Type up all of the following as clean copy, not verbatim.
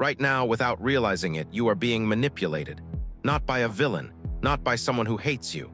Right now, without realizing it, you are being manipulated. Not by a villain, not by someone who hates you.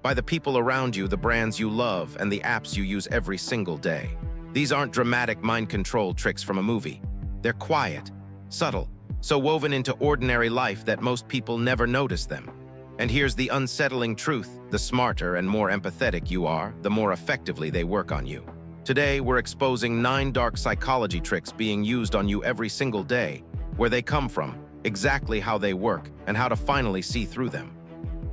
By the people around you, the brands you love, and the apps you use every single day. These aren't dramatic mind control tricks from a movie. They're quiet, subtle, so woven into ordinary life that most people never notice them. And here's the unsettling truth: the smarter and more empathetic you are, the more effectively they work on you. Today, we're exposing 9 dark psychology tricks being used on you every single day, where they come from, exactly how they work, and how to finally see through them.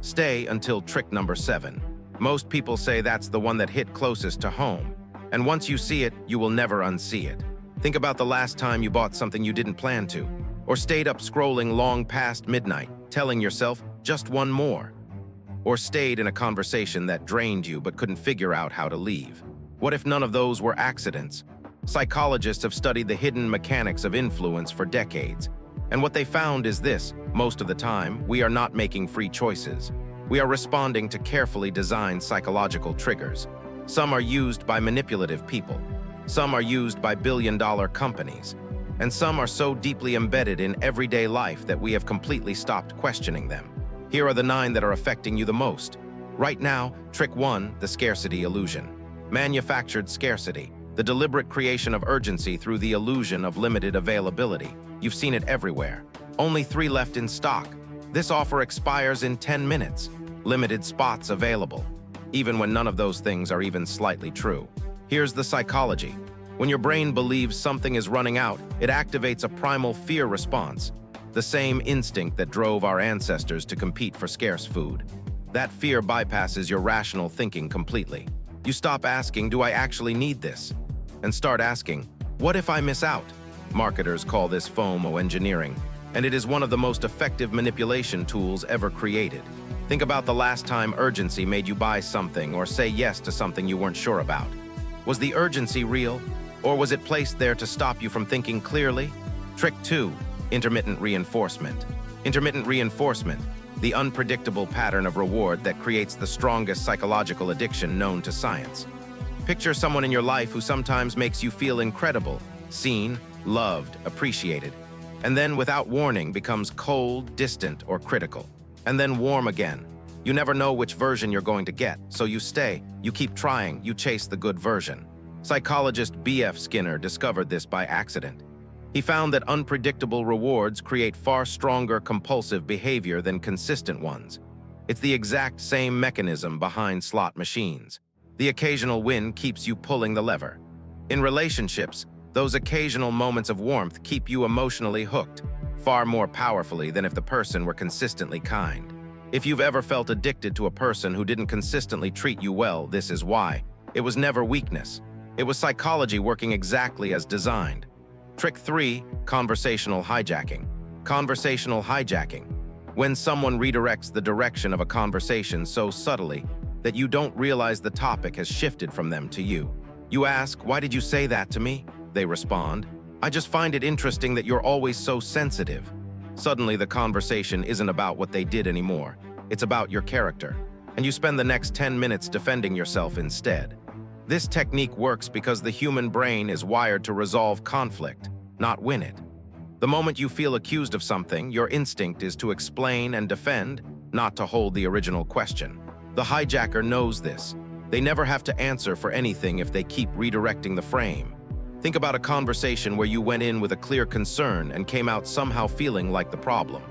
Stay until trick number 7. Most people say that's the one that hit closest to home. And once you see it, you will never unsee it. Think about the last time you bought something you didn't plan to, or stayed up scrolling long past midnight, telling yourself, just one more. Or stayed in a conversation that drained you but couldn't figure out how to leave. What if none of those were accidents? Psychologists have studied the hidden mechanics of influence for decades. And what they found is this: most of the time, we are not making free choices. We are responding to carefully designed psychological triggers. Some are used by manipulative people. Some are used by billion-dollar companies. And some are so deeply embedded in everyday life that we have completely stopped questioning them. Here are the 9 that are affecting you the most. Right now, trick 1, the scarcity illusion. Manufactured scarcity, the deliberate creation of urgency through the illusion of limited availability. You've seen it everywhere. Only 3 left in stock. This offer expires in 10 minutes. Limited spots available. Even when none of those things are even slightly true. Here's the psychology. When your brain believes something is running out, it activates a primal fear response. The same instinct that drove our ancestors to compete for scarce food. That fear bypasses your rational thinking completely. You stop asking, do I actually need this? And start asking, what if I miss out? Marketers call this FOMO engineering, and it is one of the most effective manipulation tools ever created. Think about the last time urgency made you buy something or say yes to something you weren't sure about. Was the urgency real, or was it placed there to stop you from thinking clearly? Trick 2, intermittent reinforcement. Intermittent reinforcement, the unpredictable pattern of reward that creates the strongest psychological addiction known to science. Picture someone in your life who sometimes makes you feel incredible, seen, loved, appreciated, and then without warning becomes cold, distant, or critical, and then warm again. You never know which version you're going to get, so you stay, you keep trying, you chase the good version. Psychologist B.F. Skinner discovered this by accident. He found that unpredictable rewards create far stronger compulsive behavior than consistent ones. It's the exact same mechanism behind slot machines. The occasional win keeps you pulling the lever. In relationships, those occasional moments of warmth keep you emotionally hooked, far more powerfully than if the person were consistently kind. If you've ever felt addicted to a person who didn't consistently treat you well, this is why. It was never weakness. It was psychology working exactly as designed. Trick 3, conversational hijacking. Conversational hijacking. When someone redirects the direction of a conversation so subtly that you don't realize the topic has shifted from them to you. You ask, "Why did you say that to me?" They respond, "I just find it interesting that you're always so sensitive." Suddenly, the conversation isn't about what they did anymore. It's about your character. And you spend the next 10 minutes defending yourself instead. This technique works because the human brain is wired to resolve conflict, not win it. The moment you feel accused of something, your instinct is to explain and defend, not to hold the original question. The hijacker knows this. They never have to answer for anything if they keep redirecting the frame. Think about a conversation where you went in with a clear concern and came out somehow feeling like the problem.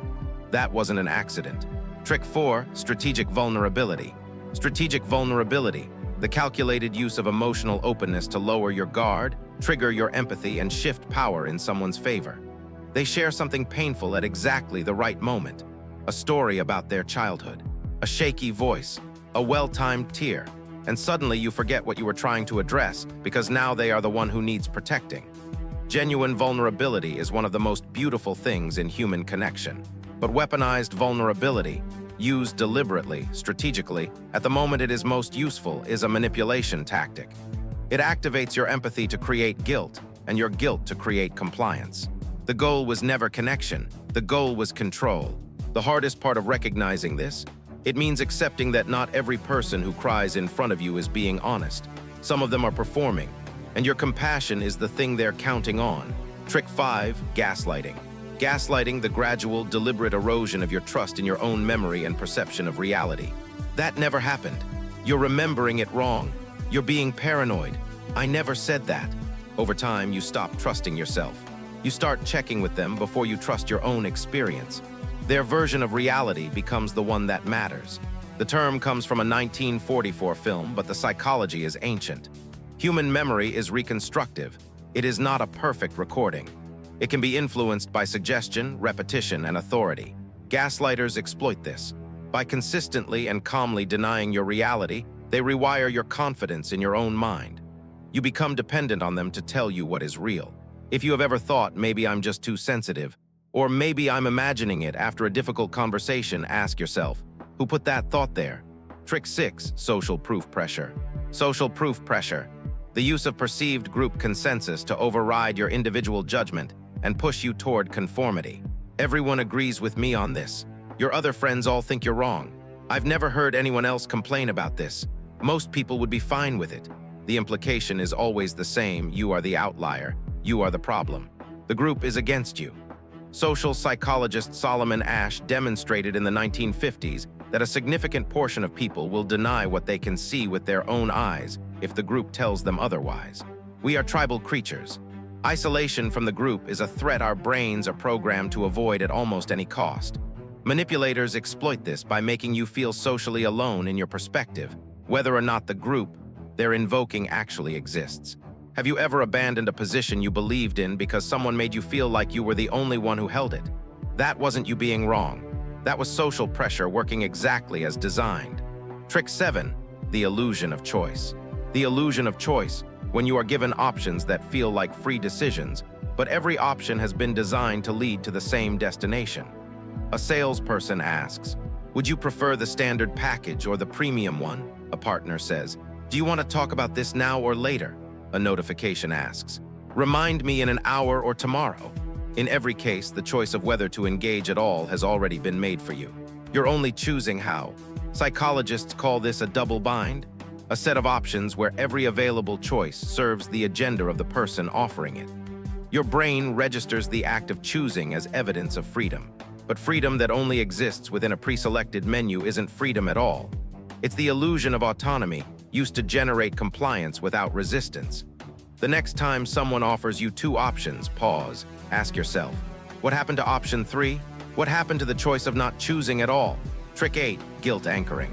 That wasn't an accident. Trick 4, strategic vulnerability. Strategic vulnerability, the calculated use of emotional openness to lower your guard, trigger your empathy, and shift power in someone's favor. They share something painful at exactly the right moment. A story about their childhood, a shaky voice, a well-timed tear, and suddenly you forget what you were trying to address because now they are the one who needs protecting. Genuine vulnerability is one of the most beautiful things in human connection. But weaponized vulnerability, used deliberately, strategically, at the moment it is most useful, is a manipulation tactic. It activates your empathy to create guilt, and your guilt to create compliance. The goal was never connection, the goal was control. The hardest part of recognizing this, it means accepting that not every person who cries in front of you is being honest. Some of them are performing, and your compassion is the thing they're counting on. Trick 5, gaslighting. Gaslighting, the gradual, deliberate erosion of your trust in your own memory and perception of reality. That never happened. You're remembering it wrong. You're being paranoid. I never said that. Over time, you stop trusting yourself. You start checking with them before you trust your own experience. Their version of reality becomes the one that matters. The term comes from a 1944 film, but the psychology is ancient. Human memory is reconstructive. It is not a perfect recording. It can be influenced by suggestion, repetition, and authority. Gaslighters exploit this. By consistently and calmly denying your reality, they rewire your confidence in your own mind. You become dependent on them to tell you what is real. If you have ever thought, maybe I'm just too sensitive, or maybe I'm imagining it after a difficult conversation, ask yourself, who put that thought there? Trick 6, social proof pressure. Social proof pressure. The use of perceived group consensus to override your individual judgment and push you toward conformity. Everyone agrees with me on this. Your other friends all think you're wrong. I've never heard anyone else complain about this. Most people would be fine with it. The implication is always the same. You are the outlier. You are the problem. The group is against you. Social psychologist Solomon Asch demonstrated in the 1950s that a significant portion of people will deny what they can see with their own eyes if the group tells them otherwise. We are tribal creatures. Isolation from the group is a threat our brains are programmed to avoid at almost any cost. Manipulators exploit this by making you feel socially alone in your perspective, whether or not the group they're invoking actually exists. Have you ever abandoned a position you believed in because someone made you feel like you were the only one who held it? That wasn't you being wrong. That was social pressure working exactly as designed. Trick 7, the illusion of choice. The illusion of choice, when you are given options that feel like free decisions, but every option has been designed to lead to the same destination. A salesperson asks, "Would you prefer the standard package or the premium one?" A partner says, "Do you want to talk about this now or later?" A notification asks, "Remind me in an hour or tomorrow." In every case, the choice of whether to engage at all has already been made for you. You're only choosing how. Psychologists call this a double bind, a set of options where every available choice serves the agenda of the person offering it. Your brain registers the act of choosing as evidence of freedom. But freedom that only exists within a pre-selected menu isn't freedom at all. It's the illusion of autonomy used to generate compliance without resistance. The next time someone offers you two options, pause, ask yourself, what happened to option 3? What happened to the choice of not choosing at all? Trick 8, guilt anchoring.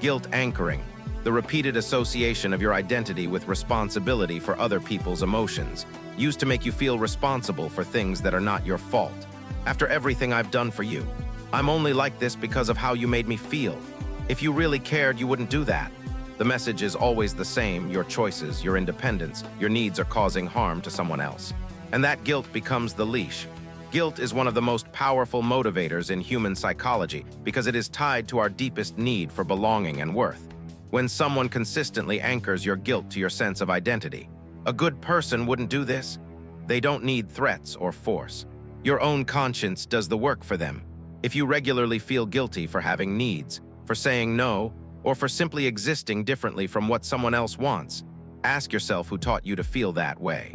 Guilt anchoring, the repeated association of your identity with responsibility for other people's emotions, used to make you feel responsible for things that are not your fault. After everything I've done for you, I'm only like this because of how you made me feel. If you really cared, you wouldn't do that. The message is always the same: your choices, your independence, your needs are causing harm to someone else. And that guilt becomes the leash. Guilt is one of the most powerful motivators in human psychology because it is tied to our deepest need for belonging and worth. When someone consistently anchors your guilt to your sense of identity, a good person wouldn't do this. They don't need threats or force. Your own conscience does the work for them. If you regularly feel guilty for having needs, for saying no, or for simply existing differently from what someone else wants, ask yourself who taught you to feel that way,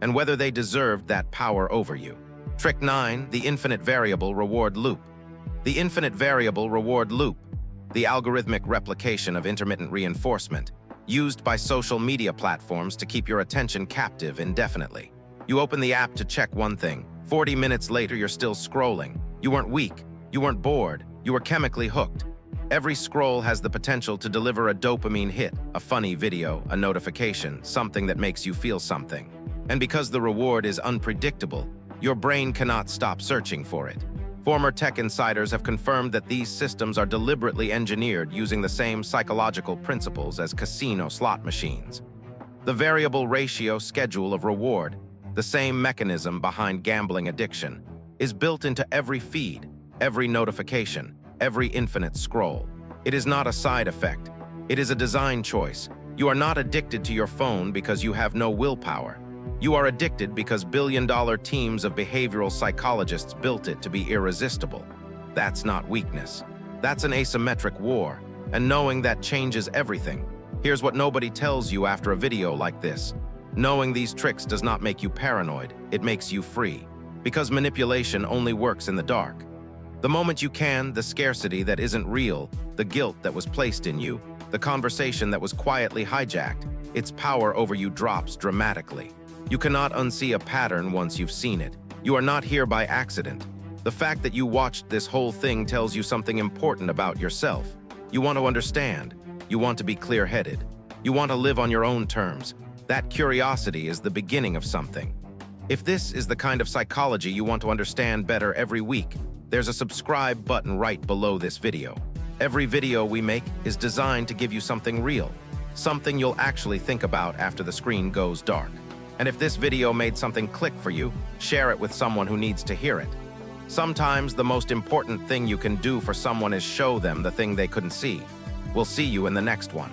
and whether they deserved that power over you. Trick 9, the infinite variable reward loop. The infinite variable reward loop, the algorithmic replication of intermittent reinforcement, used by social media platforms to keep your attention captive indefinitely. You open the app to check one thing. 40 minutes later, you're still scrolling. You weren't weak. You weren't bored. You were chemically hooked. Every scroll has the potential to deliver a dopamine hit, a funny video, a notification, something that makes you feel something. And because the reward is unpredictable, your brain cannot stop searching for it. Former tech insiders have confirmed that these systems are deliberately engineered using the same psychological principles as casino slot machines. The variable ratio schedule of reward, the same mechanism behind gambling addiction, is built into every feed, every notification, every infinite scroll. It is not a side effect. It is a design choice. You are not addicted to your phone because you have no willpower. You are addicted because billion-dollar teams of behavioral psychologists built it to be irresistible. That's not weakness. That's an asymmetric war, and knowing that changes everything. Here's what nobody tells you after a video like this. Knowing these tricks does not make you paranoid, it makes you free. because manipulation only works in the dark. The moment you can, the scarcity that isn't real, the guilt that was placed in you, the conversation that was quietly hijacked, its power over you drops dramatically. You cannot unsee a pattern once you've seen it. You are not here by accident. The fact that you watched this whole thing tells you something important about yourself. You want to understand. You want to be clear-headed. You want to live on your own terms. That curiosity is the beginning of something. If this is the kind of psychology you want to understand better every week, there's a subscribe button right below this video. Every video we make is designed to give you something real, something you'll actually think about after the screen goes dark. And if this video made something click for you, share it with someone who needs to hear it. Sometimes the most important thing you can do for someone is show them the thing they couldn't see. We'll see you in the next one.